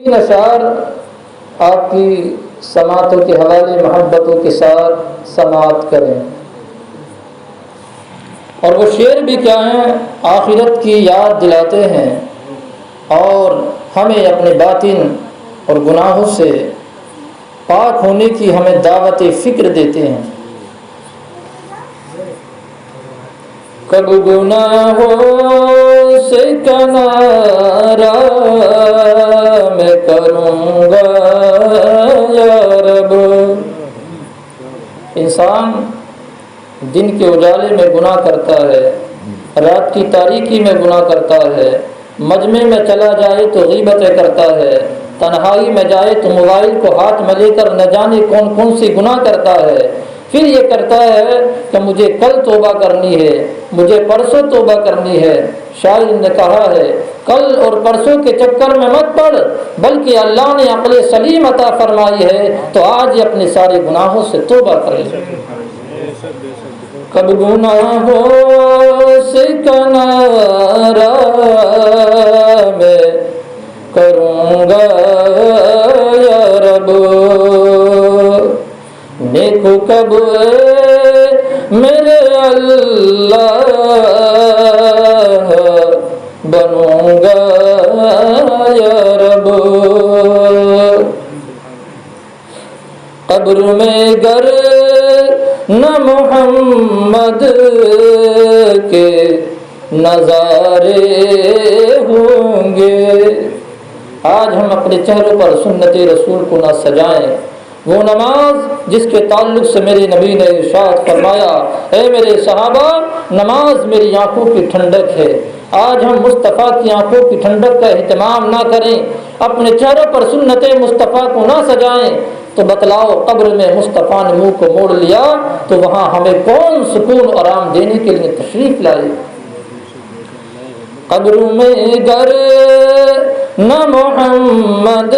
تین اشعار آپ کی سماعتوں کے حوالے محبتوں کے ساتھ سماعت کریں، اور وہ شعر بھی کیا ہیں، آخرت کی یاد دلاتے ہیں اور ہمیں اپنے باطن اور گناہوں سے پاک ہونے کی ہمیں دعوت فکر دیتے ہیں۔ کب گناہوں سے کنارہ میں کروں گا یا رب۔ انسان دن کے اجالے میں گناہ کرتا ہے، رات کی تاریکی میں گناہ کرتا ہے، مجمع میں چلا جائے تو غیبتیں کرتا ہے، تنہائی میں جائے تو موبائل کو ہاتھ میں لے کر نہ جانے کون کون سی گناہ کرتا ہے، پھر یہ کرتا ہے کہ مجھے کل توبہ کرنی ہے، مجھے پرسوں توبہ کرنی ہے۔ شاعر نے کہا ہے کل اور پرسوں کے چکر میں مت پڑ، بلکہ اللہ نے عقل سلیم عطا فرمائی ہے تو آج ہی اپنے سارے گناہوں سے توبہ کر لے۔ کب گناہوں سے کنارہ میں کروں گا یا رب، نیک کب میرے اللہ بنوں گا یا رب۔ قبر میں گر نہ محمد کے نظارے ہوں گے، آج ہم اپنے چہروں پر سنت رسول کو نہ سجائیں۔ وہ نماز جس کے تعلق سے میرے نبی نے ارشاد فرمایا اے میرے صحابہ نماز میری آنکھوں کی ٹھنڈک ہے، آج ہم مصطفیٰ کی آنکھوں کی ٹھنڈک کا اہتمام نہ کریں، اپنے چہروں پر سنت مصطفیٰ کو نہ سجائیں، تو بتلاؤ قبر میں مصطفیٰ نے منہ کو موڑ لیا تو وہاں ہمیں کون سکون اور آرام دینے کے لیے تشریف لائے۔ قبر میں گر نہ محمد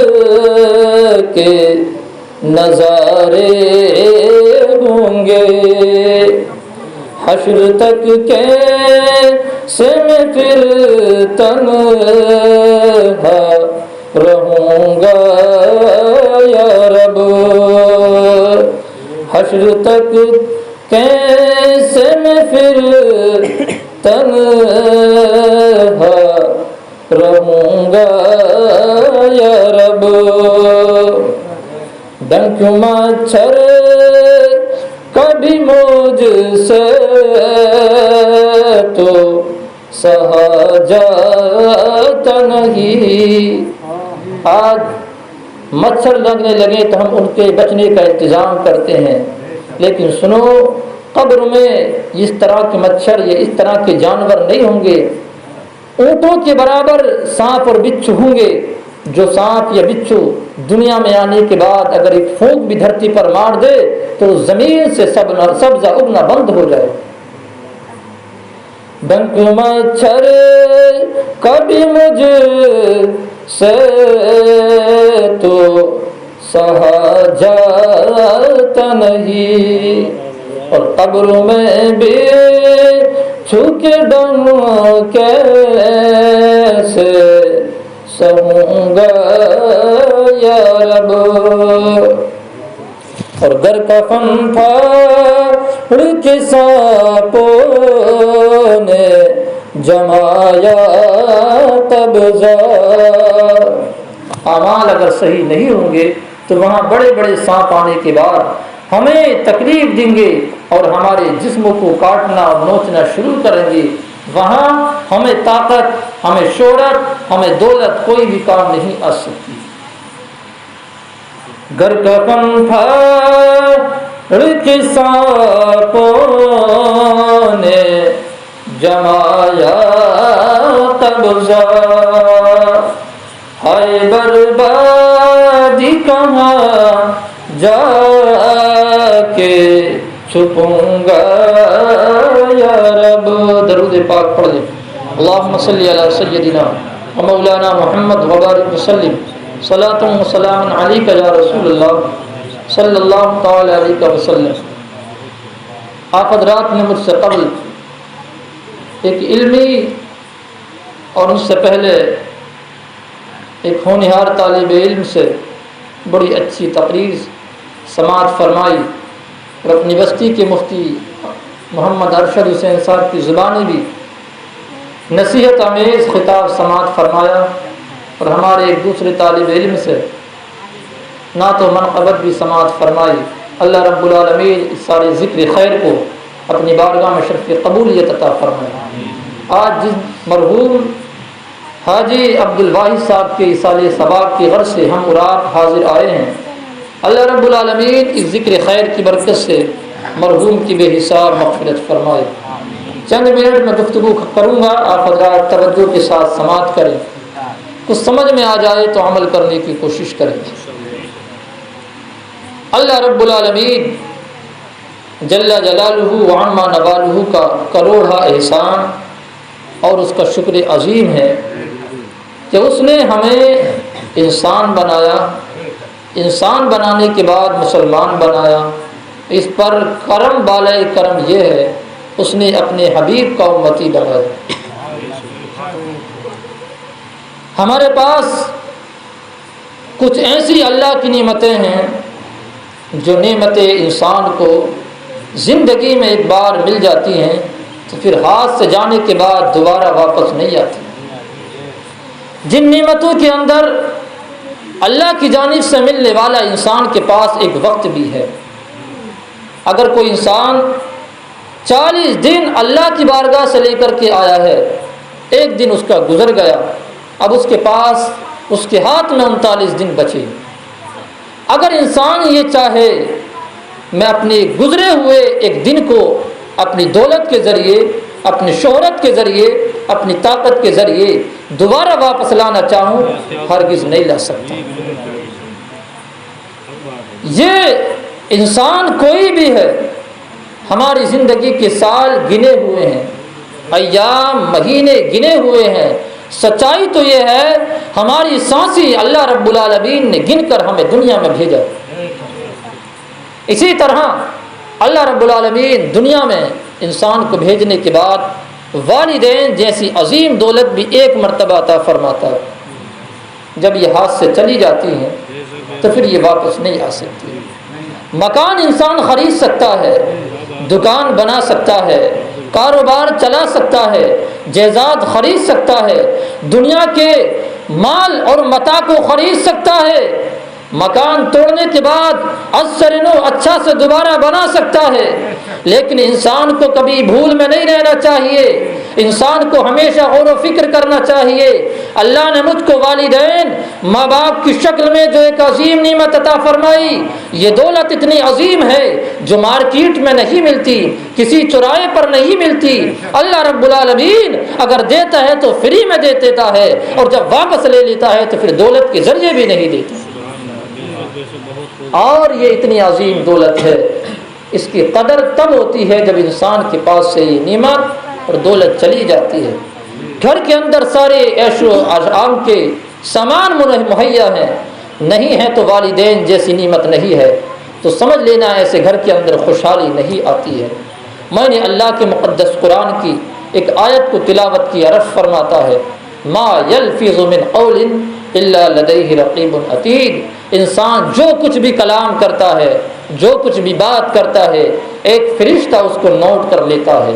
کے نظارے ہوں گے، حشر تک کیسے میں پھر تنہا رہوں گا یا رب، حشر تک کیسے میں پھر تنہا رہوں گا یا رب۔ ڈنک مچھر کبھی مجھ سے تو سہا جاتا نہیں، آج مچھر لگنے لگے تو ہم ان کے بچنے کا انتظام کرتے ہیں، لیکن سنو قبر میں اس طرح کے مچھر یا اس طرح کے جانور نہیں ہوں گے، اونٹوں کے برابر سانپ اور بچھو ہوں گے، جو سانپ یا بچھو دنیا میں آنے کے بعد اگر ایک پھونک بھی دھرتی پر مار دے تو زمین سے سبزہ اگنا بند ہو جائے۔ ڈنک مچھر کبھی مجھ سے تو سہا جاتا نہیں، اور قبر میں بھی چھوکے ڈم کیسے سہوں گا یا رب۔ اور گر کفن پھاڑ کے سانپوں نے جمایا قبضہ، اعمال اگر صحیح نہیں ہوں گے تو وہاں بڑے بڑے سانپ آنے کے بعد ہمیں تکلیف دیں گے اور ہمارے جسموں کو کاٹنا اور نوچنا شروع کریں گے، وہاں ہمیں طاقت، ہمیں شہرت، ہمیں دولت کوئی بھی کام نہیں آ سکتی۔ گر کفن پھاڑ کے سانپوں نے جمایا قبضہ، ہائے بربادی کہاں جا کے چھپوں گا یا رب۔ درود پاک پڑھ لیں، اللہم صلی علی سیدنا و مولانا محمد وبارک وسلم، صلاۃ و سلام علیک یا رسول اللہ صلی اللہ تعالی علیہ وسلم۔ آپ حضرات نے مجھ سے قبل ایک علمی اور مجھ سے پہلے ایک ہونہار طالب علم سے بڑی اچھی تقریر سماعت فرمائی اور اپنی بستی کے مفتی محمد ارشد حسین صاحب کی زبانی بھی نصیحت آمیز خطاب سماعت فرمایا، اور ہمارے ایک دوسرے طالب علم سے نعت و منقبت بھی سماعت فرمائی۔ اللہ رب العالمین اس سارے ذکر خیر کو اپنی بارگاہ میں شرف قبولیت عطا فرمائے۔ آج جس مرحوم حاجی عبد الواحد صاحب کے اصالہ ثواب کی غرض سے ہم اور آپ حاضر آئے ہیں، اللہ رب العالمین اس ذکر خیر کی برکت سے مرحوم کی بے حساب مغفرت فرمائے۔ چند منٹ میں گفتگو کروں گا، آپ حضرات توجہ کے ساتھ سماعت کریں، کچھ سمجھ میں آ جائے تو عمل کرنے کی کوشش کریں۔ اللہ رب العالمین جل جلالہ وعما نوالہ کا کروڑا احسان اور اس کا شکر عظیم ہے کہ اس نے ہمیں انسان بنایا، انسان بنانے کے بعد مسلمان بنایا۔ اس پر کرم بالائے کرم یہ ہے اس نے اپنے حبیب کا امتی بنایا۔ ہمارے پاس کچھ ایسی اللہ کی نعمتیں ہیں جو نعمتیں انسان کو زندگی میں ایک بار مل جاتی ہیں تو پھر ہاتھ سے جانے کے بعد دوبارہ واپس نہیں آتی۔ جن نعمتوں کے اندر اللہ کی جانب سے ملنے والا انسان کے پاس ایک وقت بھی ہے۔ اگر کوئی انسان 40 دن اللہ کی بارگاہ سے لے کر کے آیا ہے، ایک دن اس کا گزر گیا، اب اس کے پاس اس کے ہاتھ میں 39 دن بچے۔ اگر انسان یہ چاہے میں اپنے گزرے ہوئے ایک دن کو اپنی دولت کے ذریعے، اپنی شہرت کے ذریعے، اپنی طاقت کے ذریعے دوبارہ واپس لانا چاہوں، ہرگز نہیں لا سکتا۔ یہ انسان کوئی بھی ہے، ہماری زندگی کے سال گنے ہوئے ہیں، ایام مہینے گنے ہوئے ہیں۔ سچائی تو یہ ہے ہماری سانسی اللہ رب العالمین نے گن کر ہمیں دنیا میں بھیجا۔ اسی طرح اللہ رب العالمین دنیا میں انسان کو بھیجنے کے بعد والدین جیسی عظیم دولت بھی ایک مرتبہ عطا فرماتا ہے۔ جب یہ ہاتھ سے چلی جاتی ہیں تو پھر یہ واپس نہیں آ سکتی۔ مکان انسان خرید سکتا ہے، دکان بنا سکتا ہے، کاروبار چلا سکتا ہے، جائیداد خرید سکتا ہے، دنیا کے مال اور متاع کو خرید سکتا ہے، مکان توڑنے کے بعد اثر اچھا سے دوبارہ بنا سکتا ہے، لیکن انسان کو کبھی بھول میں نہیں رہنا چاہیے، انسان کو ہمیشہ غور و فکر کرنا چاہیے۔ اللہ نے مجھ کو والدین ماں باپ کی شکل میں جو ایک عظیم نعمت عطا فرمائی، یہ دولت اتنی عظیم ہے جو مارکیٹ میں نہیں ملتی، کسی چوراہے پر نہیں ملتی۔ اللہ رب العالمین اگر دیتا ہے تو فری میں دے دیتا ہے، اور جب واپس لے لیتا ہے تو پھر دولت کے ذریعے بھی نہیں دیتا۔ اور یہ اتنی عظیم دولت ہے، اس کی قدر تب ہوتی ہے جب انسان کے پاس سے یہ نعمت اور دولت چلی جاتی ہے۔ گھر کے اندر سارے عیش و آرام کے سامان مہیا ہیں، نہیں ہے تو والدین جیسی نعمت نہیں ہے، تو سمجھ لینا ایسے گھر کے اندر خوشحالی نہیں آتی ہے۔ میں نے اللہ کے مقدس قرآن کی ایک آیت کو تلاوت کی، عرض فرماتا ہے ما یلفظ من قول الا لدیہ رقیب عتید۔ انسان جو کچھ بھی کلام کرتا ہے، جو کچھ بھی بات کرتا ہے، ایک فرشتہ اس کو نوٹ کر لیتا ہے۔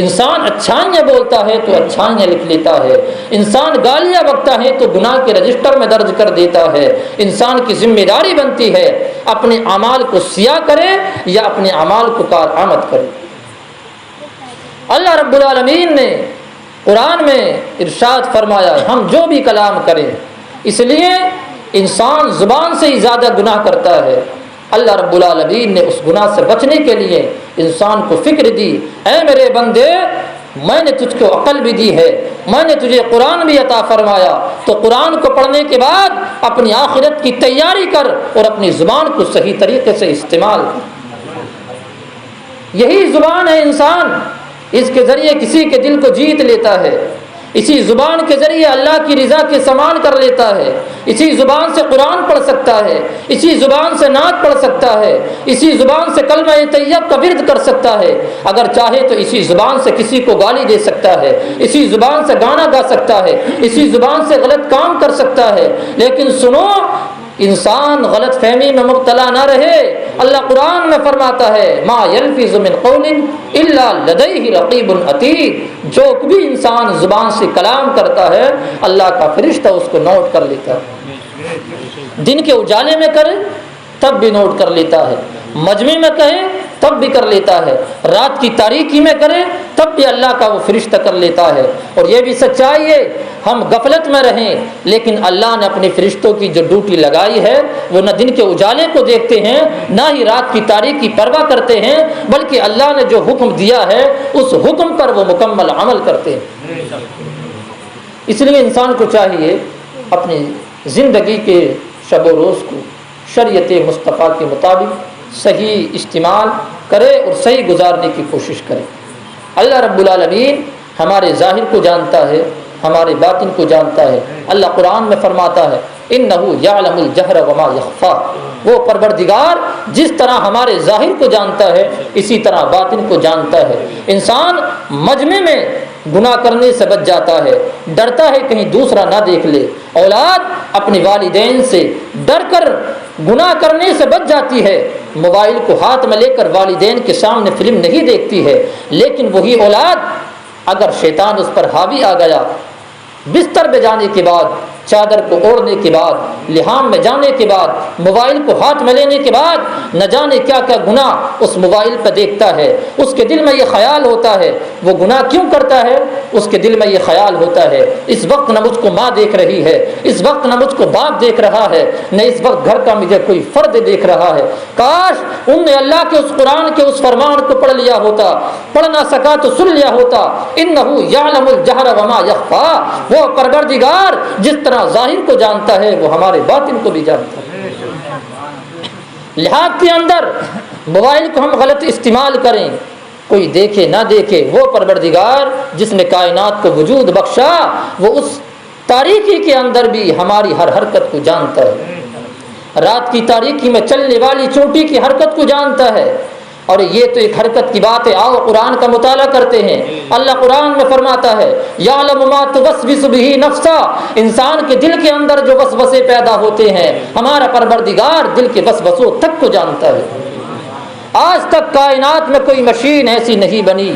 انسان اچھائیاں بولتا ہے تو اچھائیاں لکھ لیتا ہے، انسان گالیاں بکتا ہے تو گناہ کے رجسٹر میں درج کر دیتا ہے۔ انسان کی ذمہ داری بنتی ہے اپنے اعمال کو سیاہ کرے یا اپنے اعمال کو کارآمد کرے۔ اللہ رب العالمین نے قرآن میں ارشاد فرمایا ہم جو بھی کلام کریں، اس لیے انسان زبان سے ہی زیادہ گناہ کرتا ہے۔ اللہ رب العالمین نے اس گناہ سے بچنے کے لیے انسان کو فکر دی، اے میرے بندے میں نے تجھ کو عقل بھی دی ہے، میں نے تجھے قرآن بھی عطا فرمایا، تو قرآن کو پڑھنے کے بعد اپنی آخرت کی تیاری کر اور اپنی زبان کو صحیح طریقے سے استعمال کر۔ یہی زبان ہے انسان، اس کے ذریعے کسی کے دل کو جیت لیتا ہے۔ اسی زبان کے ذریعے اللہ کی رضا کے سامان کر لیتا ہے، اسی زبان سے قرآن پڑھ سکتا ہے، اسی زبان سے نعت پڑھ سکتا ہے، اسی زبان سے کلمہ طیب کا ورد کر سکتا ہے، اگر چاہے تو اسی زبان سے کسی کو گالی دے سکتا ہے، اسی زبان سے گانا گا سکتا ہے، اسی زبان سے غلط کام کر سکتا ہے۔ لیکن سنو، انسان غلط فہمی میں مبتلا نہ رہے۔ اللہ قرآن میں فرماتا ہے ما یلفظ من قول الا لدیہ رقیب عتید، جو بھی انسان زبان سے کلام کرتا ہے اللہ کا فرشتہ اس کو نوٹ کر لیتا ہے۔ دن کے اجالے میں کرے تب بھی نوٹ کر لیتا ہے، مجمع میں کہے تب بھی کر لیتا ہے، رات کی تاریکی میں کرے تب بھی اللہ کا وہ فرشتہ کر لیتا ہے۔ اور یہ بھی سچائی ہے، ہم غفلت میں رہیں لیکن اللہ نے اپنے فرشتوں کی جو ڈیوٹی لگائی ہے وہ نہ دن کے اجالے کو دیکھتے ہیں نہ ہی رات کی تاریکی پرواہ کرتے ہیں، بلکہ اللہ نے جو حکم دیا ہے اس حکم پر وہ مکمل عمل کرتے ہیں۔ اس لیے انسان کو چاہیے اپنی زندگی کے شب و روز کو شریعت مصطفیٰ کے مطابق صحیح استعمال کرے اور صحیح گزارنے کی کوشش کرے۔ اللہ رب العالمین ہمارے ظاہر کو جانتا ہے، ہمارے باطن کو جانتا ہے۔ اللہ قرآن میں فرماتا ہے انہ یعلم الجہر وما یخفی، وہ پروردگار جس طرح ہمارے ظاہر کو جانتا ہے اسی طرح باطن کو جانتا ہے۔ انسان مجمع میں گناہ کرنے سے بچ جاتا ہے، ڈرتا ہے کہیں دوسرا نہ دیکھ لے۔ اولاد اپنے والدین سے ڈر کر گناہ کرنے سے بچ جاتی ہے، موبائل کو ہاتھ میں لے کر والدین کے سامنے فلم نہیں دیکھتی ہے، لیکن وہی اولاد اگر شیطان اس پر حاوی آ گیا، بستر پہ جانے کے بعد، چادر کو اوڑھنے کے بعد، لحام میں جانے کے بعد، موبائل کو ہاتھ میں لینے کے بعد نہ جانے کیا کیا گناہ اس موبائل پہ دیکھتا ہے، اس کے دل میں یہ خیال ہوتا ہے وہ گناہ کیوں کرتا ہے، اس کے دل میں یہ خیال ہوتا ہے اس وقت نہ مجھ کو ماں دیکھ رہی ہے، اس وقت نہ مجھ کو باپ دیکھ رہا ہے، نہ اس وقت گھر کا مجھے کوئی فرد دیکھ رہا ہے۔ کاش ان نے اللہ کے اس قرآن کے اس فرمان کو پڑھ لیا ہوتا، پڑھ نہ سکا تو سن لیا ہوتا۔ انہ یعلم الجہر وما یخفی، وہ پروردگار جس طرح ظاہر کو جانتا ہے وہ ہمارے باطن کو بھی جانتا ہے۔ لحاظ کے اندر موبائل کو ہم غلط استعمال کریں، کوئی دیکھے نہ دیکھے، وہ پروردگار جس نے کائنات کو وجود بخشا وہ اس تاریکی کے اندر بھی ہماری ہر حرکت کو جانتا ہے، رات کی تاریکی میں چلنے والی چونٹی کی حرکت کو جانتا ہے۔ اور یہ تو ایک حرکت کی بات ہے، آؤ قرآن کا مطالعہ کرتے ہیں۔ اللہ قرآن میں فرماتا ہے یعلم ما توسوس به نفسا، انسان کے دل کے اندر جو وسوسے پیدا ہوتے ہیں ہمارا پروردگار دل کے وسوسوں تک کو جانتا ہے۔ آج تک کائنات میں کوئی مشین ایسی نہیں بنی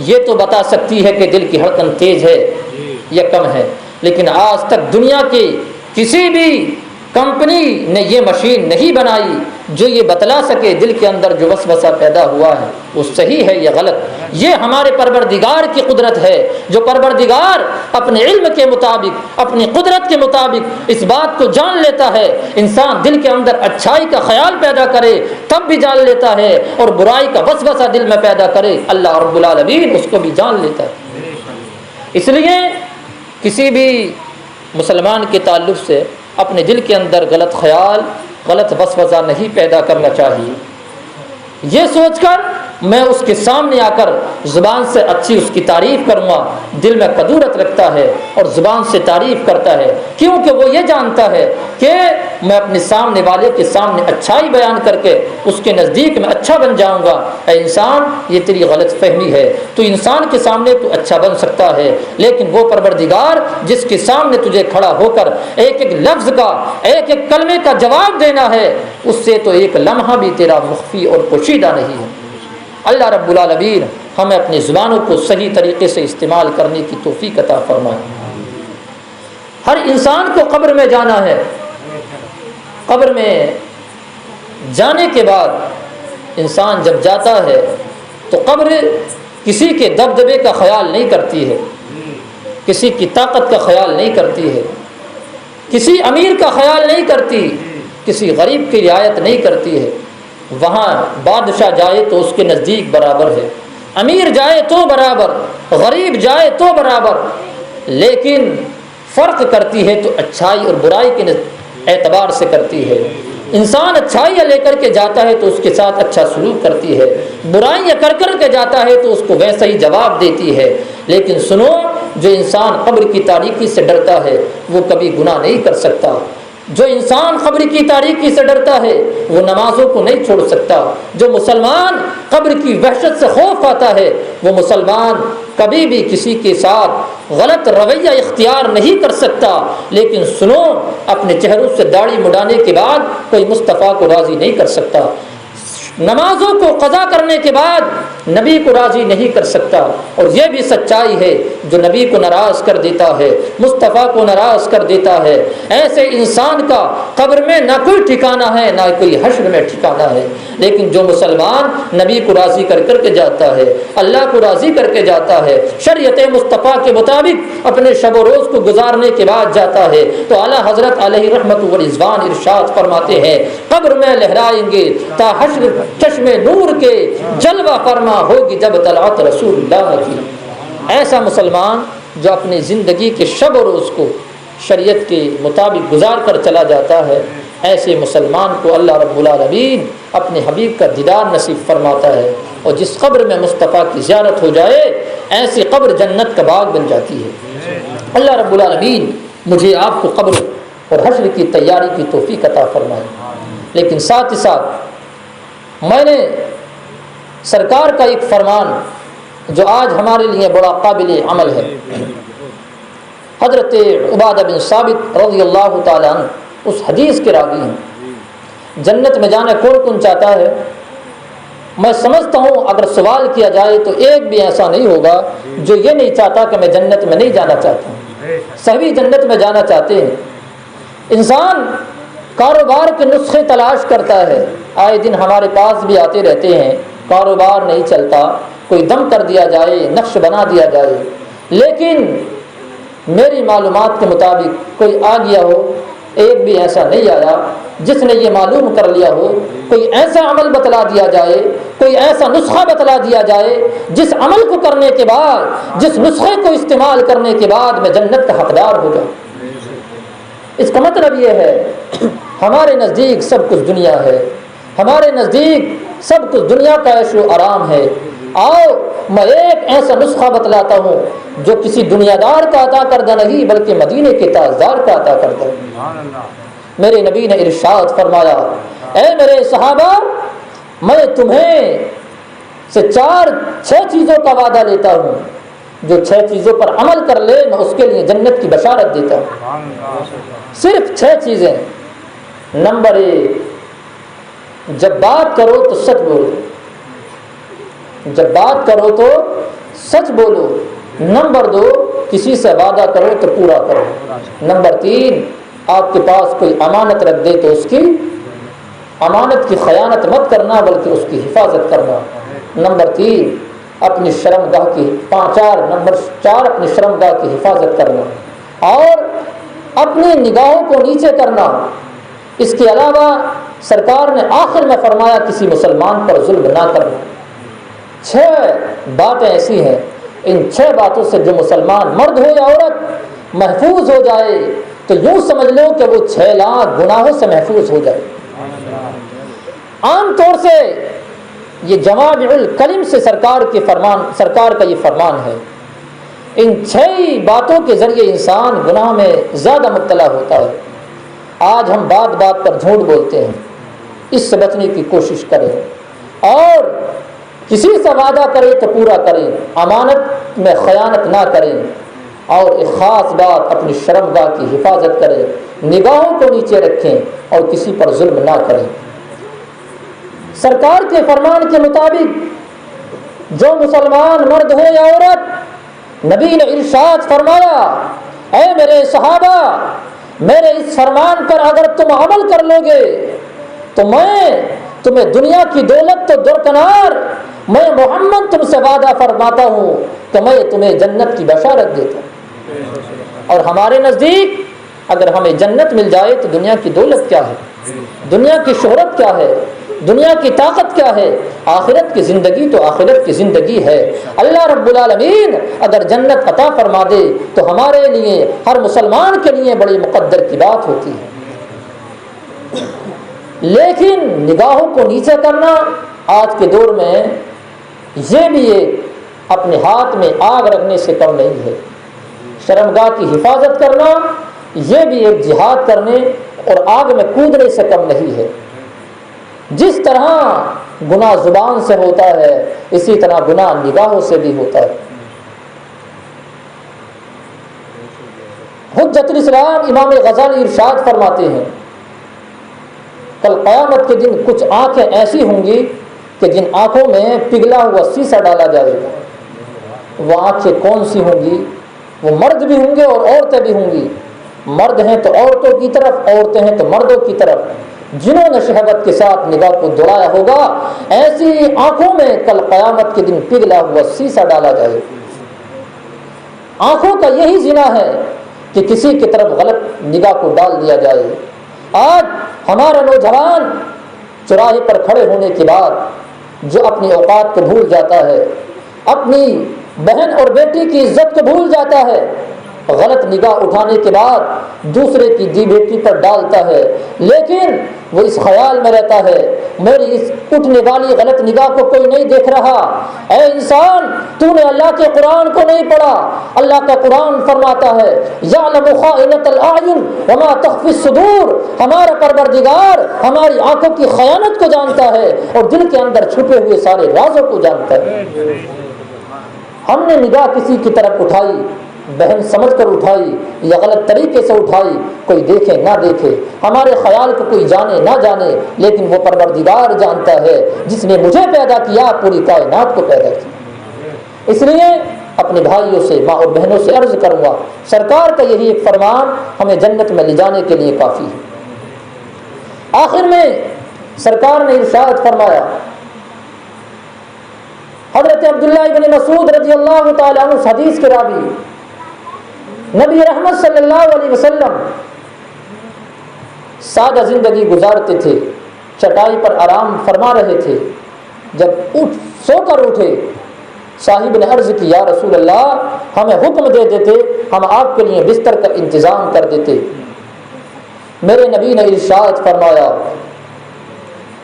یہ تو بتا سکتی ہے کہ دل کی دھڑکن تیز ہے یا کم ہے، لیکن آج تک دنیا کے کسی بھی کمپنی نے یہ مشین نہیں بنائی جو یہ بتلا سکے دل کے اندر جو وسوسہ پیدا ہوا ہے وہ صحیح ہے یا غلط۔ یہ ہمارے پروردگار کی قدرت ہے، جو پروردگار اپنے علم کے مطابق، اپنی قدرت کے مطابق اس بات کو جان لیتا ہے۔ انسان دل کے اندر اچھائی کا خیال پیدا کرے تب بھی جان لیتا ہے، اور برائی کا وسوسہ دل میں پیدا کرے اللہ رب العالمین اس کو بھی جان لیتا ہے۔ اس لیے کسی بھی مسلمان کے تعلق سے اپنے دل کے اندر غلط خیال، غلط وسوسہ نہیں پیدا کرنا چاہیے۔ یہ سوچ کر میں اس کے سامنے آ کر زبان سے اچھی اس کی تعریف کروں گا، دل میں قدورت رکھتا ہے اور زبان سے تعریف کرتا ہے، کیونکہ وہ یہ جانتا ہے کہ میں اپنے سامنے والے کے سامنے اچھائی بیان کر کے اس کے نزدیک میں اچھا بن جاؤں گا۔ اے انسان یہ تیری غلط فہمی ہے، تو انسان کے سامنے تو اچھا بن سکتا ہے لیکن وہ پروردگار جس کے سامنے تجھے کھڑا ہو کر ایک ایک لفظ کا، ایک ایک کلمے کا جواب دینا ہے، اس سے تو ایک لمحہ بھی تیرا مخفی اور پوشیدہ نہیں ہے۔ اللہ رب العالمین ہمیں اپنی زبانوں کو صحیح طریقے سے استعمال کرنے کی توفیق عطا فرمائے۔ ہر انسان کو قبر میں جانا ہے، قبر میں جانے کے بعد انسان جب جاتا ہے تو قبر کسی کے دبدبے کا خیال نہیں کرتی ہے، کسی کی طاقت کا خیال نہیں کرتی ہے، کسی امیر کا خیال نہیں کرتی، کسی غریب کی رعایت نہیں کرتی ہے۔ وہاں بادشاہ جائے تو اس کے نزدیک برابر ہے، امیر جائے تو برابر، غریب جائے تو برابر، لیکن فرق کرتی ہے تو اچھائی اور برائی کے اعتبار سے کرتی ہے۔ انسان اچھائیاں لے کر کے جاتا ہے تو اس کے ساتھ اچھا سلوک کرتی ہے، برائیاں کر کر کے جاتا ہے تو اس کو ویسا ہی جواب دیتی ہے۔ لیکن سنو، جو انسان قبر کی تاریکی سے ڈرتا ہے وہ کبھی گناہ نہیں کر سکتا۔ جو انسان قبر کی تاریکی سے ڈرتا ہے وہ نمازوں کو نہیں چھوڑ سکتا۔ جو مسلمان قبر کی وحشت سے خوف آتا ہے وہ مسلمان کبھی بھی کسی کے ساتھ غلط رویہ اختیار نہیں کر سکتا۔ لیکن سنو، اپنے چہروں سے داڑھی مڈانے کے بعد کوئی مصطفیٰ کو راضی نہیں کر سکتا۔ نمازوں کو قضا کرنے کے بعد نبی کو راضی نہیں کر سکتا، اور یہ بھی سچائی ہے جو نبی کو ناراض کر دیتا ہے، مصطفیٰ کو ناراض کر دیتا ہے، ایسے انسان کا قبر میں نہ کوئی ٹھکانہ ہے نہ کوئی حشر میں ٹھکانہ ہے۔ لیکن جو مسلمان نبی کو راضی کر کے جاتا ہے، اللہ کو راضی کر کے جاتا ہے، شریعت مصطفیٰ کے مطابق اپنے شب و روز کو گزارنے کے بعد جاتا ہے، تو اعلیٰ حضرت علیہ رحمت و رضوان ارشاد فرماتے ہیں قبر میں لہرائیں گے تا حشر چشم نور کے جلوہ فرما ہوگی جب طلعت رسول اللہ کی۔ ایسا مسلمان جو اپنی زندگی کے شب و روز کو شریعت کے مطابق گزار کر چلا جاتا ہے، ایسے مسلمان کو اللہ رب العالمین اپنے حبیب کا دیدار نصیب فرماتا ہے، اور جس قبر میں مصطفیٰ کی زیارت ہو جائے ایسی قبر جنت کا باغ بن جاتی ہے۔ اللہ رب العالمین مجھے آپ کو قبر اور حشر کی تیاری کی توفیق عطا فرمائے۔ لیکن ساتھ ہی ساتھ میں نے سرکار کا ایک فرمان جو آج ہمارے لیے بڑا قابل عمل ہے، حضرت عبادہ بن ثابت رضی اللہ تعالیٰ عنہ اس حدیث کے راوی ہیں۔ جنت میں جانا کون کون چاہتا ہے؟ میں سمجھتا ہوں اگر سوال کیا جائے تو ایک بھی ایسا نہیں ہوگا جو یہ نہیں چاہتا کہ میں جنت میں نہیں جانا چاہتا ہوں۔ سبھی جنت میں جانا چاہتے ہیں۔ انسان کاروبار کے نسخے تلاش کرتا ہے، آئے دن ہمارے پاس بھی آتے رہتے ہیں، کاروبار نہیں چلتا، کوئی دم کر دیا جائے، نقش بنا دیا جائے، لیکن میری معلومات کے مطابق کوئی آ گیا ہو، ایک بھی ایسا نہیں آیا جس نے یہ معلوم کر لیا ہو، کوئی ایسا عمل بتلا دیا جائے، کوئی ایسا نسخہ بتلا دیا جائے جس عمل کو کرنے کے بعد، جس نسخے کو استعمال کرنے کے بعد میں جنت کا حقدار ہو جاؤں۔ اس کا مطلب یہ ہے ہمارے نزدیک سب کچھ دنیا ہے، ہمارے نزدیک سب کچھ دنیا کا عیش و آرام ہے۔ آؤ میں ایک ایسا نسخہ بتلاتا ہوں جو کسی دنیا دار کا عطا کردہ نہیں بلکہ مدینے کے تاجدار کا عطا کردہ ہے۔ میرے نبی نے ارشاد فرمایا، اے میرے صحابہ، میں تمہیں سے 6 چیزوں کا وعدہ لیتا ہوں، جو 6 چیزوں پر عمل کر لے میں اس کے لیے جنت کی بشارت دیتا ہوں۔ صرف 6 چیزیں۔ نمبر 1، جب بات کرو تو سچ بولو، جب بات کرو تو سچ بولو۔ نمبر 2، کسی سے وعدہ کرو تو پورا کرو۔ نمبر 3، آپ کے پاس کوئی امانت رکھ دے تو اس کی امانت کی خیانت مت کرنا بلکہ اس کی حفاظت کرنا۔ نمبر 3، اپنی شرمگاہ کی نمبر 4 اپنی شرمگاہ کی حفاظت کرنا اور اپنی نگاہوں کو نیچے کرنا۔ اس کے علاوہ سرکار نے آخر میں فرمایا کسی مسلمان پر ظلم نہ کرنا۔ 6 باتیں ایسی ہیں، ان 6 باتوں سے جو مسلمان مرد ہو یا عورت محفوظ ہو جائے تو یوں سمجھ لو کہ وہ 6 لاکھ گناہوں سے محفوظ ہو جائے۔ عام طور سے یہ جوامع الکلم سے سرکار کا یہ فرمان ہے۔ ان 6 باتوں کے ذریعے انسان گناہ میں زیادہ مبتلا ہوتا ہے۔ آج ہم بات بات پر جھوٹ بولتے ہیں، اس سے بچنے کی کوشش کریں، اور کسی سے وعدہ کریں تو پورا کریں، امانت میں خیانت نہ کریں، اور ایک خاص بات اپنی شرمگاہ کی حفاظت کریں، نگاہوں کو نیچے رکھیں اور کسی پر ظلم نہ کریں۔ سرکار کے فرمان کے مطابق جو مسلمان مرد ہو یا عورت، نبی نے ارشاد فرمایا، اے میرے صحابہ، میرے اس فرمان پر اگر تم عمل کر لو گے تو میں تمہیں دنیا کی دولت تو درکنار، میں محمد تم سے وعدہ فرماتا ہوں کہ میں تمہیں جنت کی بشارت دیتا ہوں۔ اور ہمارے نزدیک اگر ہمیں جنت مل جائے تو دنیا کی دولت کیا ہے، دنیا کی شہرت کیا ہے، دنیا کی طاقت کیا ہے؟ آخرت کی زندگی تو آخرت کی زندگی ہے۔ اللہ رب العالمین اگر جنت عطا فرما دے تو ہمارے لیے، ہر مسلمان کے لیے بڑی مقدر کی بات ہوتی ہے۔ لیکن نگاہوں کو نیچے کرنا آج کے دور میں یہ بھی ایک اپنے ہاتھ میں آگ رکھنے سے کم نہیں ہے۔ شرمگاہ کی حفاظت کرنا یہ بھی ایک جہاد کرنے اور آگ میں کودنے سے کم نہیں ہے۔ جس طرح گناہ زبان سے ہوتا ہے اسی طرح گناہ نگاہوں سے بھی ہوتا ہے۔ حجت الاسلام امام غزالی ارشاد فرماتے ہیں کل قیامت کے دن کچھ آنکھیں ایسی ہوں گی کہ جن آنکھوں میں پگھلا ہوا سیسا ڈالا جائے گا۔ وہ آنکھیں کون سی ہوں گی؟ وہ مرد بھی ہوں گے اور عورتیں بھی ہوں گی۔ مرد ہیں تو عورتوں کی طرف، عورتیں ہیں تو مردوں کی طرف، جنہوں نے شہوت کے ساتھ نگاہ کو دوڑایا ہوگا ایسی آنکھوں میں کل قیامت کے دن پگھلا ہوا سیسا ڈالا جائے گا۔ آنکھوں کا یہی زنا ہے کہ کسی کی طرف غلط نگاہ کو ڈال دیا جائے۔ آج ہمارا نوجوان چوراہے پر کھڑے ہونے کے بعد جو اپنی اوقات کو بھول جاتا ہے، اپنی بہن اور بیٹی کی عزت کو بھول جاتا ہے، غلط نگاہ اٹھانے کے بعد دوسرے کی دی بیٹی پر ڈالتا ہے، لیکن وہ اس خیال میں رہتا ہے میری اس اٹھنے والی غلط نگاہ کو کوئی نہیں دیکھ رہا۔ اے انسان، تو نے اللہ کے قرآن کو نہیں پڑھا۔ اللہ کا قرآن فرماتا ہے یعلم خائنۃ الاعین وما تخفی الصدور، ہمارا پروردگار ہماری آنکھوں کی خیانت کو جانتا ہے اور دل کے اندر چھپے ہوئے سارے رازوں کو جانتا ہے۔ ہم نے نگاہ کسی کی طرف اٹھائی، بہن سمجھ کر اٹھائی یا غلط طریقے سے اٹھائی، کوئی دیکھے نہ دیکھے، ہمارے خیال کو کوئی جانے نہ جانے، لیکن وہ پروردگار جانتا ہے جس نے مجھے پیدا کیا، پوری کائنات کو پیدا کیا۔ اس لیے اپنے بھائیوں سے، ماں اور بہنوں سے عرض کروں گا، سرکار کا یہی ایک فرمان ہمیں جنت میں لے جانے کے لیے کافی ہے۔ آخر میں سرکار نے ارشاد فرمایا، حضرت عبداللہ ابن مسعود رضی اللہ تعالیٰ عنہ حدیث کے راوی، نبی رحمت صلی اللہ علیہ وسلم سادہ زندگی گزارتے تھے، چٹائی پر آرام فرما رہے تھے۔ جب سو کر اٹھے، صاحب نے عرض کی یا رسول اللہ، ہمیں حکم دے دیتے، ہم آپ کے لیے بستر کا انتظام کر دیتے۔ میرے نبی نے ارشاد فرمایا،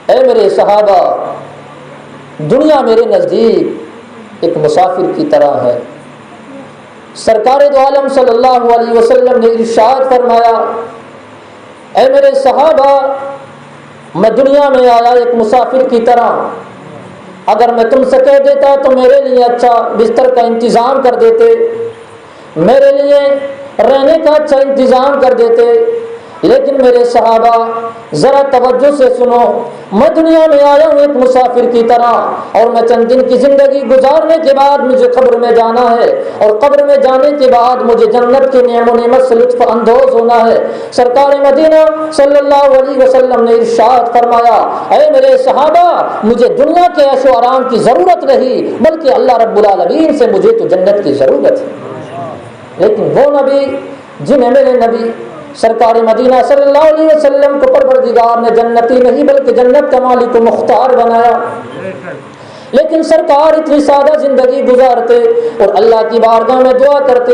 اے میرے صحابہ، دنیا میرے نزدیک ایک مسافر کی طرح ہے۔ سرکار دو عالم صلی اللہ علیہ وسلم نے ارشاد فرمایا، اے میرے صحابہ، میں دنیا میں آیا ایک مسافر کی طرح، اگر میں تم سے کہہ دیتا تو میرے لیے اچھا بستر کا انتظام کر دیتے، میرے لیے رہنے کا اچھا انتظام کر دیتے، لیکن میرے صحابہ ذرا توجہ سے سنو، میں دنیا میں آیا ہوں ایک مسافر کی طرح، اور میں چند دن کی زندگی گزارنے کے بعد مجھے قبر میں جانا ہے، اور قبر میں جانے کے بعد مجھے جنت کی نعم و نعمت سے لطف اندوز ہونا ہے۔ سرکار مدینہ صلی اللہ علیہ وسلم نے ارشاد فرمایا، اے میرے صحابہ، مجھے دنیا کے عیش و آرام کی ضرورت نہیں، بلکہ اللہ رب العالمین سے مجھے تو جنت کی ضرورت ہے۔ لیکن وہ نبی جنہیں میرے نبی سرکار مدینہ صلی اللہ علیہ وسلم کو پروردگار نے جنتی نہیں بلکہ جنت کا مالک و مختار بنایا، لیکن سرکار اتنی سادہ زندگی گزارتے اور اللہ کی بارگاہ میں دعا کرتے،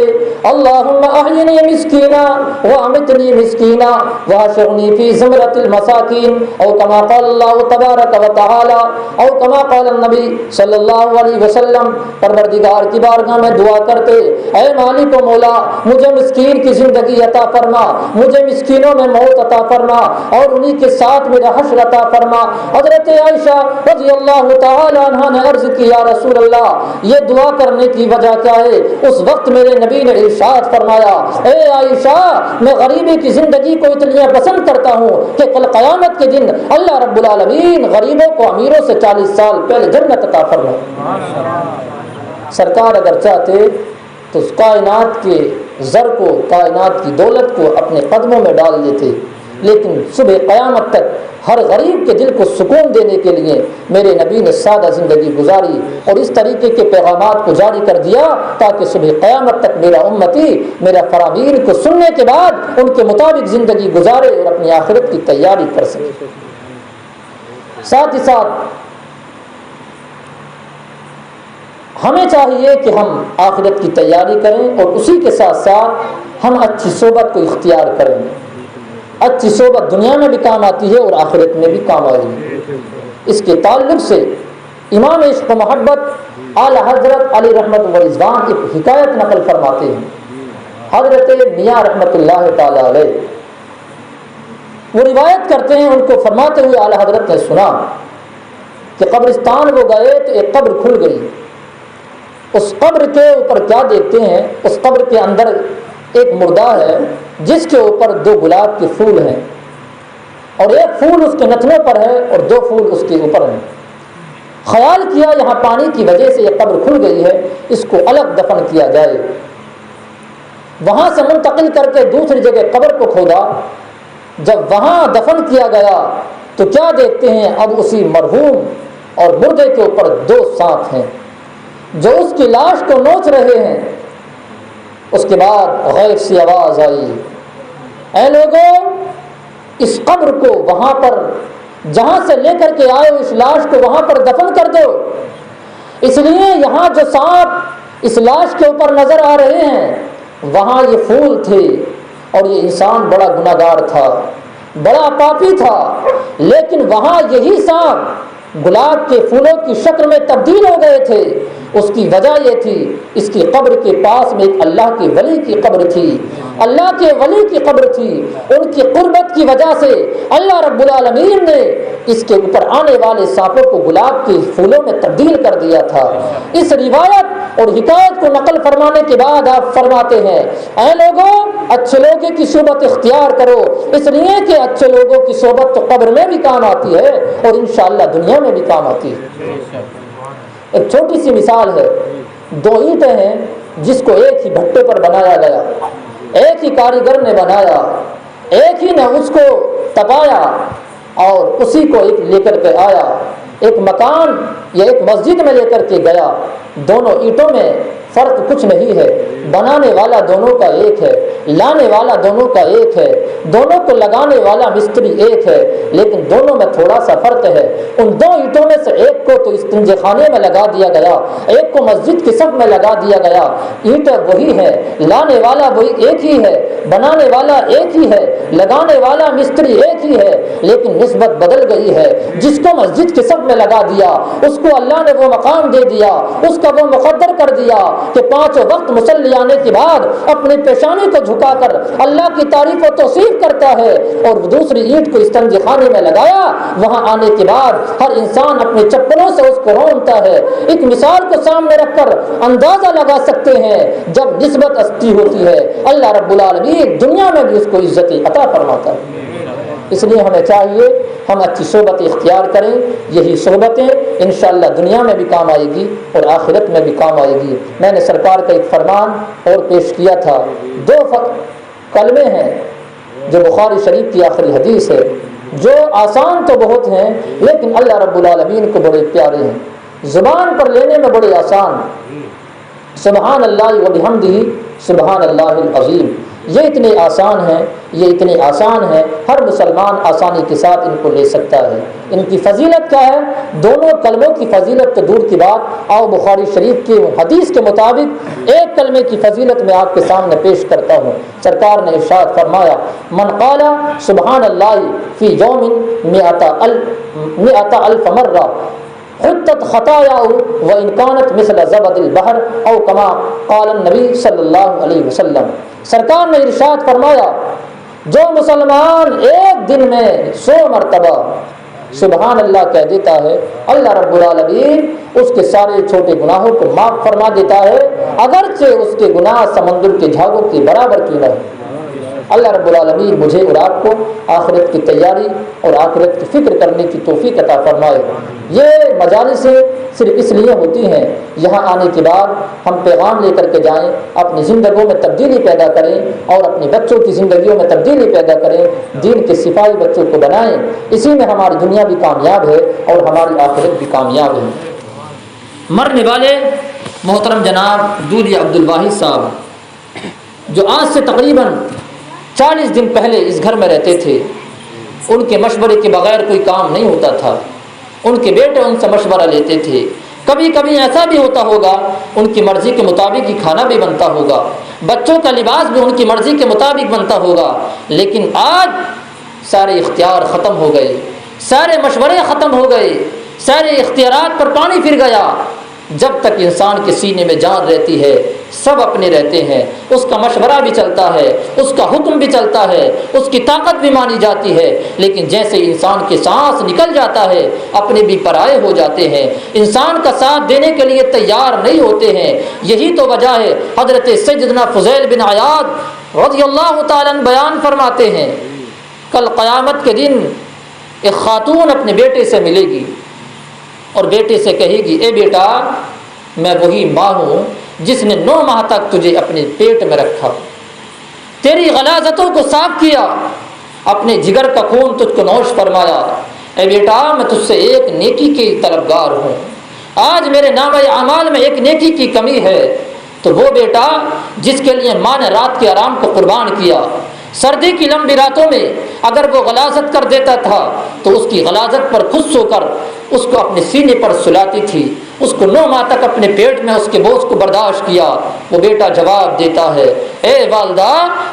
اللہم احینی مسکینا وامتنی مسکینا وحشرنی فی زمرۃ المساکین، او کما قال اللہ تبارک و تعالی، او کما قال النبی صلی اللہ علیہ وسلم۔ پروردگار کی بارگاہ میں دعا کرتے، اے مالک و مولا، مجھے مسکین کی زندگی عطا فرما، مجھے مسکینوں میں موت عطا فرما، اور انہی کے ساتھ میرا حشر عطا فرما۔ حضرت عائشہ رضی اللہ تعالی عنہا نے عرض کی، یا رسول اللہ، یہ دعا کرنے کی وجہ کیا ہے؟ اس وقت میرے نبی نے ارشاد فرمایا، اے عائشہ، میں غریبی کی زندگی کو اتنی پسند کرتا ہوں کہ کل قیامت کے دن اللہ رب العالمین غریبوں کو امیروں سے 40 سال پہلے جنت عطا فرمائے۔ سرکار اگر چاہتے تو اس کائنات کے زر کو، کائنات کی دولت کو اپنے قدموں میں ڈال دیتے، لیکن صبح قیامت تک ہر غریب کے دل کو سکون دینے کے لیے میرے نبی نے سادہ زندگی گزاری اور اس طریقے کے پیغامات کو جاری کر دیا تاکہ صبح قیامت تک میرا امتی میرا فرامین کو سننے کے بعد ان کے مطابق زندگی گزارے اور اپنی آخرت کی تیاری کر سکے۔ ساتھ ہی ساتھ ہمیں چاہیے کہ ہم آخرت کی تیاری کریں اور اسی کے ساتھ ساتھ ہم اچھی صحبت کو اختیار کریں۔ اچھی صحبت دنیا میں بھی کام آتی ہے اور آخرت میں بھی کام آئی ہے۔ اس کے تعلق سے امام عشق و محبت اعلی حضرت علی رحمت و رضوان ایک حکایت نقل فرماتے ہیں۔ حضرت میاں رحمۃ اللہ تعالی علیہ وہ روایت کرتے ہیں، ان کو فرماتے ہوئے اعلیٰ حضرت نے سنا کہ قبرستان وہ گئے تو ایک قبر کھل گئی، اس قبر کے اوپر کیا دیکھتے ہیں، اس قبر کے اندر ایک مردہ ہے جس کے اوپر 2 گلاب کے پھول ہیں، اور ایک پھول اس کے نتنوں پر ہے اور 2 پھول اس کے اوپر ہیں۔ خیال کیا یہاں پانی کی وجہ سے یہ قبر کھل گئی ہے، اس کو الگ دفن کیا جائے۔ وہاں سے منتقل کر کے دوسری جگہ قبر کو کھودا، جب وہاں دفن کیا گیا تو کیا دیکھتے ہیں، اب اسی مرحوم اور مردے کے اوپر 2 سانپ ہیں جو اس کی لاش کو نوچ رہے ہیں۔ اس کے بعد غیب سے آواز آئی، اے لوگوں، اس قبر کو وہاں پر جہاں سے لے کر کے آئے اس لاش کو وہاں پر دفن کر دو، اس لیے یہاں جو سانپ اس لاش کے اوپر نظر آ رہے ہیں وہاں یہ پھول تھے، اور یہ انسان بڑا گناہگار تھا، بڑا پاپی تھا، لیکن وہاں یہی سانپ گلاب کے پھولوں کی شکل میں تبدیل ہو گئے تھے۔ اس کی وجہ یہ تھی، اس کی قبر کے پاس میں ایک اللہ کے ولی کی قبر تھی، اللہ کے ولی کی قبر تھی، ان کی قربت کی وجہ سے اللہ رب العالمین نے اس کے اوپر آنے والے سانپوں کو گلاب کے پھولوں میں تبدیل کر دیا تھا۔ اس روایت اور حکایت کو نقل فرمانے کے بعد آپ فرماتے ہیں، اے لوگوں، اچھے لوگوں کی صحبت اختیار کرو، اس لیے کہ اچھے لوگوں کی صحبت تو قبر میں بھی کام آتی ہے اور انشاءاللہ دنیا میں بھی کام آتی ہے۔ ایک چھوٹی سی مثال ہے، 2 اینٹیں ہیں جس کو ایک ہی بھٹے پر بنایا گیا، ایک ہی کاریگر نے بنایا، ایک ہی نے اس کو تپایا اور اسی کو ایک لے کر کے آیا، ایک مکان یا ایک مسجد میں لے کر کے گیا۔ دونوں اینٹوں میں فرق کچھ نہیں ہے، بنانے والا دونوں کا ایک ہے، لانے والا دونوں کا ایک ہے، دونوں کو لگانے والا مستری ایک ہے، لیکن دونوں میں تھوڑا سا فرق ہے۔ ان 2 اینٹوں میں سے ایک کو تو استنجے خانے میں لگا دیا گیا، ایک کو مسجد کے صف میں لگا دیا گیا۔ اینٹیں وہی ہے، لانے والا وہی ایک ہی ہے، بنانے والا ایک ہی ہے، لگانے والا مستری ایک ہی ہے، لیکن نسبت بدل گئی ہے۔ جس کو مسجد کے صف میں لگا دیا اس کو اللہ نے وہ مقام دے دیا، اس کا وہ مقدر کر دیا کہ 5 وقت مصلی آنے کے بعد اپنی پیشانی کو جھکا کر اللہ کی تعریف و توصیف کرتا ہے، اور دوسری اینٹ کو استنجے خانے میں لگایا، وہاں آنے کے بعد ہر انسان اپنے چپلوں سے اس کو رونتا ہے۔ ایک مثال کو سامنے رکھ کر اندازہ لگا سکتے ہیں، جب نسبت اچھی ہوتی ہے اللہ رب العالمین دنیا میں بھی اس کو عزت عطا فرماتا ہے۔ اس لیے ہمیں چاہیے ہم اچھی صحبت اختیار کریں، یہی صحبتیں انشاءاللہ دنیا میں بھی کام آئے گی اور آخرت میں بھی کام آئے گی۔ میں نے سرکار کا ایک فرمان اور پیش کیا تھا، 2 کلمے ہیں جو بخاری شریف کی آخری حدیث ہے، جو آسان تو بہت ہیں لیکن اللہ رب العالمین کو بڑے پیارے ہیں، زبان پر لینے میں بڑے آسان، سبحان اللہ و بحمدہ سبحان اللہ العظیم۔ یہ اتنے آسان ہیں، یہ اتنے آسان ہیں، ہر مسلمان آسانی کے ساتھ ان کو لے سکتا ہے۔ ان کی فضیلت کیا ہے؟ دونوں کلموں کی فضیلت تو دور کی بات، آؤ بخاری شریف کی حدیث کے مطابق ایک کلمے کی فضیلت میں آپ کے سامنے پیش کرتا ہوں۔ سرکار نے ارشاد فرمایا، من قال سبحان اللہ فی یوم 100 الف مرہ حطت خطاياه وان كانت مثل زبد البحر او كما قال النبی صلی اللہ علیہ وسلم۔ سرکار نے ارشاد فرمایا، جو مسلمان ایک دن میں 100 مرتبہ سبحان اللہ کہہ دیتا ہے، اللہ رب العالمین اس کے سارے چھوٹے گناہوں کو معاف فرما دیتا ہے، اگرچہ اس کے گناہ سمندر کے جھاگوں کے برابر کیوں نہ ہو۔ اللہ رب العالمین مجھے اور آپ کو آخرت کی تیاری اور آخرت کی فکر کرنے کی توفیق عطا فرمائے۔ یہ مجالسیں صرف اس لیے ہوتی ہیں یہاں آنے کے بعد ہم پیغام لے کر کے جائیں، اپنی زندگیوں میں تبدیلی پیدا کریں اور اپنے بچوں کی زندگیوں میں تبدیلی پیدا کریں، دین کے سپاہی بچوں کو بنائیں، اسی میں ہماری دنیا بھی کامیاب ہے اور ہماری آخرت بھی کامیاب ہے۔ مرنے والے محترم جناب دودھی عبد الواحد صاحب، جو آج سے تقریباً 40 دن پہلے اس گھر میں رہتے تھے، ان کے مشورے کے بغیر کوئی کام نہیں ہوتا تھا، ان کے بیٹے ان سے مشورہ لیتے تھے، کبھی کبھی ایسا بھی ہوتا ہوگا ان کی مرضی کے مطابق ہی کھانا بھی بنتا ہوگا، بچوں کا لباس بھی ان کی مرضی کے مطابق بنتا ہوگا، لیکن آج سارے اختیار ختم ہو گئے، سارے مشورے ختم ہو گئے، سارے اختیارات پر پانی پھر گیا۔ جب تک انسان کے سینے میں جان رہتی ہے سب اپنے رہتے ہیں، اس کا مشورہ بھی چلتا ہے، اس کا حکم بھی چلتا ہے، اس کی طاقت بھی مانی جاتی ہے، لیکن جیسے انسان کے سانس نکل جاتا ہے اپنے بھی پرائے ہو جاتے ہیں، انسان کا ساتھ دینے کے لیے تیار نہیں ہوتے ہیں۔ یہی تو وجہ ہے حضرت سیدنا فضیل بن عیاض رضی اللہ تعالیٰ عنہ بیان فرماتے ہیں، کل قیامت کے دن ایک خاتون اپنے بیٹے سے ملے گی اور بیٹے سے کہے گی، اے بیٹا، میں وہی ماں ہوں جس نے 9 ماہ تک تجھے اپنے پیٹ میں رکھا، تیری غلاظتوں کو صاف کیا، اپنے جگر کا خون تجھ کو نوش فرمایا۔ اے بیٹا، میں تجھ سے ایک نیکی کی طلبگار ہوں، آج میرے نامہ اعمال میں ایک نیکی کی کمی ہے، تو وہ بیٹا جس کے لیے ماں نے رات کے آرام کو قربان کیا، سردی کی لمبی راتوں میں اگر وہ غلاظت کر دیتا تھا تو اس کی غلاظت پر خوش ہو کر اس کو اپنے سینے پر سلاتی تھی، اس کو 9 ماہ تک اپنے پیٹ میں اس کے بوجھ کو برداشت کیا۔ وہ بیٹا جواب دیتا ہے، اے والدہ،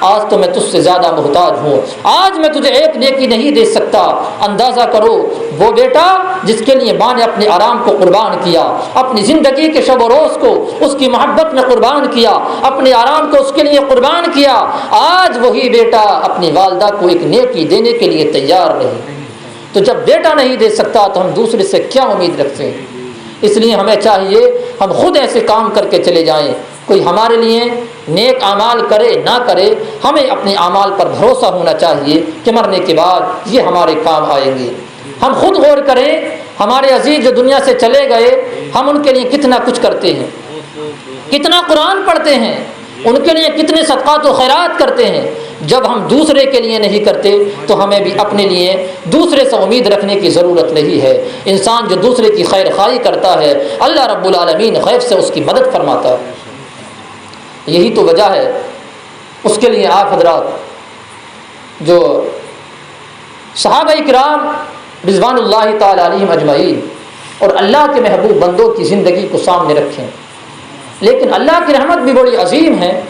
آج تو میں تجھ سے زیادہ محتاج ہوں، آج میں تجھے ایک نیکی نہیں دے سکتا۔ اندازہ کرو وہ بیٹا جس کے لیے ماں نے اپنے آرام کو قربان کیا، اپنی زندگی کے شب و روز کو اس کی محبت میں قربان کیا، اپنے آرام کو اس کے لیے قربان کیا، آج وہی بیٹا اپنی والدہ کو ایک نیکی دینے کے لیے تیار نہیں۔ تو جب بیٹا نہیں دے سکتا تو ہم دوسرے سے کیا امید رکھتے ہیں؟ اس لیے ہمیں چاہیے ہم خود ایسے کام کر کے چلے جائیں، کوئی ہمارے لیے نیک اعمال کرے نہ کرے، ہمیں اپنے اعمال پر بھروسہ ہونا چاہیے کہ مرنے کے بعد یہ ہمارے کام آئیں گے۔ ہم خود غور کریں، ہمارے عزیز جو دنیا سے چلے گئے، ہم ان کے لیے کتنا کچھ کرتے ہیں، کتنا قرآن پڑھتے ہیں، ان کے لیے کتنے صدقات و خیرات کرتے ہیں۔ جب ہم دوسرے کے لیے نہیں کرتے تو ہمیں بھی اپنے لیے دوسرے سے امید رکھنے کی ضرورت نہیں ہے۔ انسان جو دوسرے کی خیر خواہی کرتا ہے، اللہ رب العالمین غیب سے اس کی مدد فرماتا ہے۔ یہی تو وجہ ہے، اس کے لیے آپ حضرات جو صحابہ کرام رضوان اللہ تعالی علیہم اجمعین اور اللہ کے محبوب بندوں کی زندگی کو سامنے رکھیں، لیکن اللہ کی رحمت بھی بڑی عظیم ہے،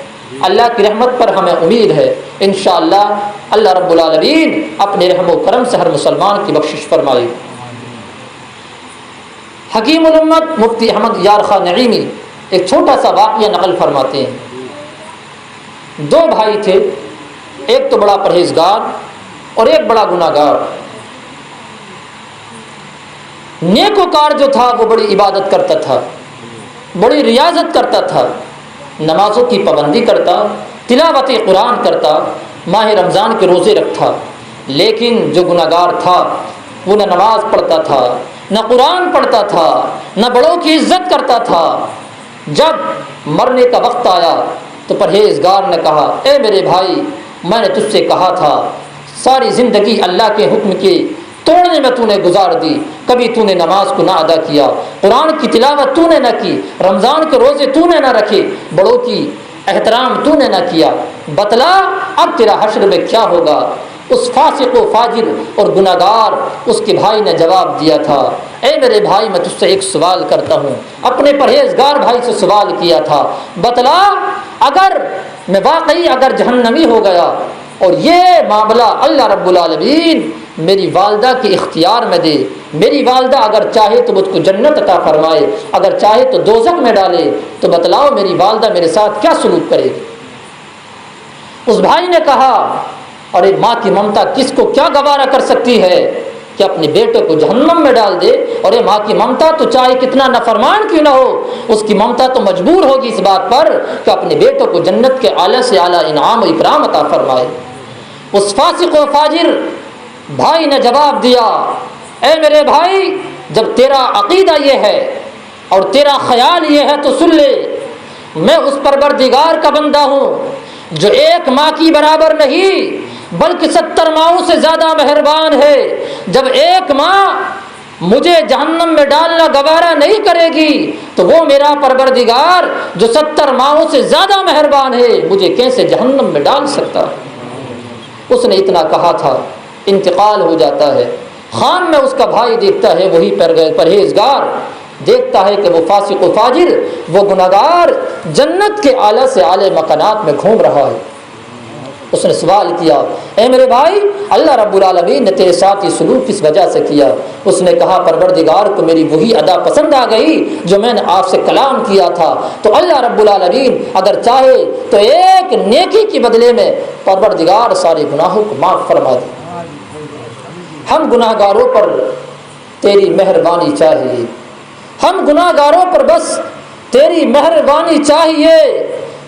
اللہ کی رحمت پر ہمیں امید ہے، انشاءاللہ اللہ رب العالمین اپنے رحم و کرم سے ہر مسلمان کی بخشش فرمائے۔ حکیم الامت مفتی احمد یار خان نعیمی ایک چھوٹا سا واقعہ نقل فرماتے ہیں۔ 2 بھائی تھے، ایک تو بڑا پرہیزگار اور ایک بڑا گناہ گار۔ نیکوکار جو تھا وہ بڑی عبادت کرتا تھا، بڑی ریاضت کرتا تھا، نمازوں کی پابندی کرتا، تلاوت قرآن کرتا، ماہ رمضان کے روزے رکھتا، لیکن جو گناہ گار تھا وہ نہ نماز پڑھتا تھا، نہ قرآن پڑھتا تھا، نہ بڑوں کی عزت کرتا تھا۔ جب مرنے کا وقت آیا تو پرہیزگار نے کہا، اے میرے بھائی، میں نے تجھ سے کہا تھا، ساری زندگی اللہ کے حکم کے توڑنے میں تو نے گزار دی، کبھی تو نے نماز کو نہ ادا کیا، قرآن کی تلاوت تو نے نہ کی، رمضان کے روزے تو نے نہ رکھے، بڑوں کی احترام تو نے نہ کیا، بتلا اب تیرا حشر میں کیا ہوگا۔ اس فاسق و فاجر اور گناہگار اس کے بھائی نے جواب دیا تھا، اے میرے بھائی، میں تجھ سے ایک سوال کرتا ہوں، اپنے پرہیزگار بھائی سے سوال کیا تھا، بتلا اگر میں واقعی اگر جہنمی ہو گیا اور یہ معاملہ اللہ رب العالمین میری والدہ کے اختیار میں دے، میری والدہ اگر چاہے تو مجھ کو جنت عطا فرمائے، اگر چاہے تو دوزخ میں ڈالے، تو بتلاؤ میری والدہ میرے ساتھ کیا سلوک کرے گی؟ اس بھائی نے کہا، اور ایک ماں کی ممتا کس کو کیا گوارا کر سکتی ہے کہ اپنے بیٹے کو جہنم میں ڈال دے؟ اور یہ ماں کی ممتا تو چاہے کتنا نافرمان کیوں نہ ہو، اس کی ممتا تو مجبور ہوگی اس بات پر کہ اپنے بیٹوں کو جنت کے اعلیٰ سے اعلیٰ انعام و اکرام عطا فرمائے۔ اس فاسق و فاجر بھائی نے جواب دیا، اے میرے بھائی، جب تیرا عقیدہ یہ ہے اور تیرا خیال یہ ہے تو سن لے، میں اس پروردگار کا بندہ ہوں جو ایک ماں کی برابر نہیں بلکہ 70 ماؤں سے زیادہ مہربان ہے۔ جب ایک ماں مجھے جہنم میں ڈالنا گوارا نہیں کرے گی تو وہ میرا پروردگار جو 70 ماؤں سے زیادہ مہربان ہے مجھے کیسے جہنم میں ڈال سکتا ہے؟ اس نے اتنا کہا تھا، انتقال ہو جاتا ہے، خان میں اس کا بھائی دیکھتا ہے وہی پرہیزگار، دیکھتا ہے کہ وہ فاسق و فاجر، وہ گناہگار جنت کے اعلیٰ سے اعلیٰ مکانات میں گھوم رہا ہے۔ اس نے سوال کیا اے میرے بھائی اللہ رب العالمین نے تیرے ساتھ یہ سلوک کس وجہ سے کیا؟ اس نے کہا پروردگار کو میری وہی ادا پسند آ گئی جو میں نے آپ سے کلام کیا تھا، تو اللہ رب العالمین اگر چاہے تو ایک نیکی کے بدلے میں پروردگار سارے گناہوں کو معاف فرما دے۔ ہم گناہ گاروں پر تیری مہربانی چاہیے، ہم گناہ گاروں پر بس تیری مہربانی چاہیے،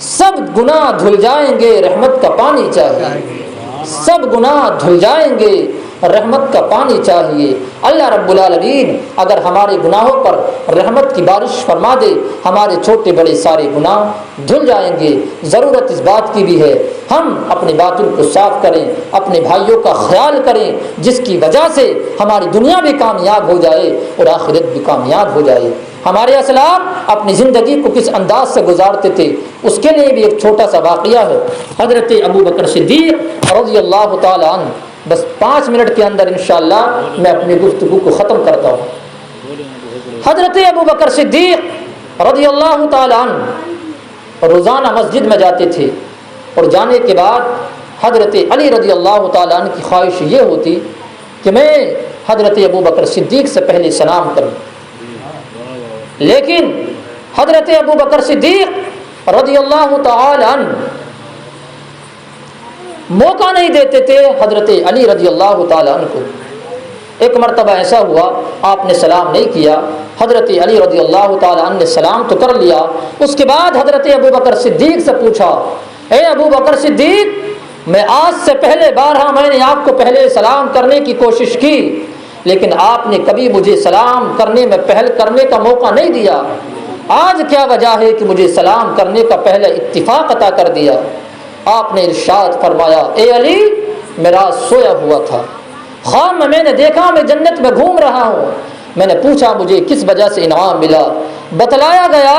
سب گناہ دھل جائیں گے رحمت کا پانی چاہیے، سب گناہ دھل جائیں گے رحمت کا پانی چاہیے۔ اللہ رب العالمین اگر ہمارے گناہوں پر رحمت کی بارش فرما دے، ہمارے چھوٹے بڑے سارے گناہ دھل جائیں گے۔ ضرورت اس بات کی بھی ہے ہم اپنے باطن کو صاف کریں، اپنے بھائیوں کا خیال کریں، جس کی وجہ سے ہماری دنیا بھی کامیاب ہو جائے اور آخرت بھی کامیاب ہو جائے۔ ہمارے اسلاف اپنی زندگی کو کس انداز سے گزارتے تھے، اس کے لیے بھی ایک چھوٹا سا واقعہ ہے۔ حضرت ابو بکر صدیق رضی اللہ تعالی عنہ، بس 5 منٹ کے اندر انشاءاللہ میں اپنی گفتگو کو ختم کرتا ہوں۔ حضرت ابو بکر صدیق رضی اللہ تعالی عنہ روزانہ مسجد میں جاتے تھے، اور جانے کے بعد حضرت علی رضی اللہ تعالی عنہ کی خواہش یہ ہوتی کہ میں حضرت ابو بکر صدیق سے پہلے سلام کروں، لیکن حضرت ابو بکر صدیق رضی اللہ تعالی عنہ موقع نہیں دیتے تھے حضرت علی رضی اللہ تعالی عنہ کو۔ ایک مرتبہ ایسا ہوا آپ نے سلام نہیں کیا، حضرت علی رضی اللہ تعالی عنہ نے سلام تو کر لیا، اس کے بعد حضرت ابو بکر صدیق سے پوچھا اے ابو بکر صدیق، میں آج سے پہلے بارہا میں نے آپ کو پہلے سلام کرنے کی کوشش کی، لیکن آپ نے کبھی مجھے سلام کرنے میں پہل کرنے کا موقع نہیں دیا، آج کیا وجہ ہے کہ مجھے سلام کرنے کا پہلے اتفاق عطا کر دیا؟ آپ نے ارشاد فرمایا اے علی، میرا سویا ہوا تھا، خواب میں نے دیکھا میں جنت میں گھوم رہا ہوں، میں نے پوچھا مجھے کس وجہ سے انعام ملا، بتلایا گیا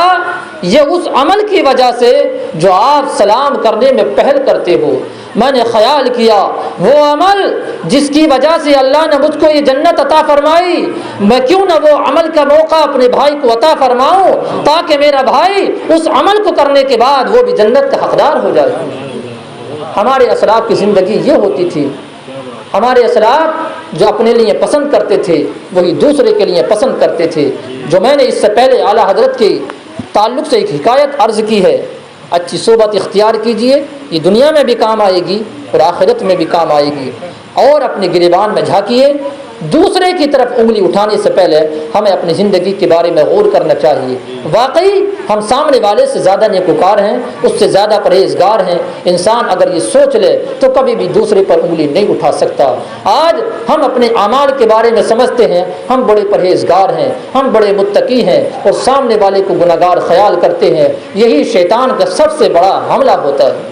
یہ اس عمل کی وجہ سے جو آپ سلام کرنے میں پہل کرتے ہو۔ میں نے خیال کیا وہ عمل جس کی وجہ سے اللہ نے مجھ کو یہ جنت عطا فرمائی، میں کیوں نہ وہ عمل کا موقع اپنے بھائی کو عطا فرماؤں تاکہ میرا بھائی اس عمل کو کرنے کے بعد وہ بھی جنت کا حقدار ہو جائے۔ ہمارے اسلاف کی زندگی یہ ہوتی تھی، ہمارے اسلاف جو اپنے لیے پسند کرتے تھے وہی دوسرے کے لیے پسند کرتے تھے۔ جو میں نے اس سے پہلے اعلیٰ حضرت کے تعلق سے ایک حکایت عرض کی ہے، اچھی صحبت اختیار کیجئے، یہ دنیا میں بھی کام آئے گی اور آخرت میں بھی کام آئے گی، اور اپنے گریبان میں جھانکیے۔ دوسرے کی طرف انگلی اٹھانے سے پہلے ہمیں اپنی زندگی کے بارے میں غور کرنا چاہیے، واقعی ہم سامنے والے سے زیادہ نیکوکار ہیں، اس سے زیادہ پرہیزگار ہیں۔ انسان اگر یہ سوچ لے تو کبھی بھی دوسرے پر انگلی نہیں اٹھا سکتا۔ آج ہم اپنے اعمال کے بارے میں سمجھتے ہیں ہم بڑے پرہیزگار ہیں، ہم بڑے متقی ہیں، اور سامنے والے کو گنہگار خیال کرتے ہیں، یہی شیطان کا سب سے بڑا حملہ ہوتا ہے۔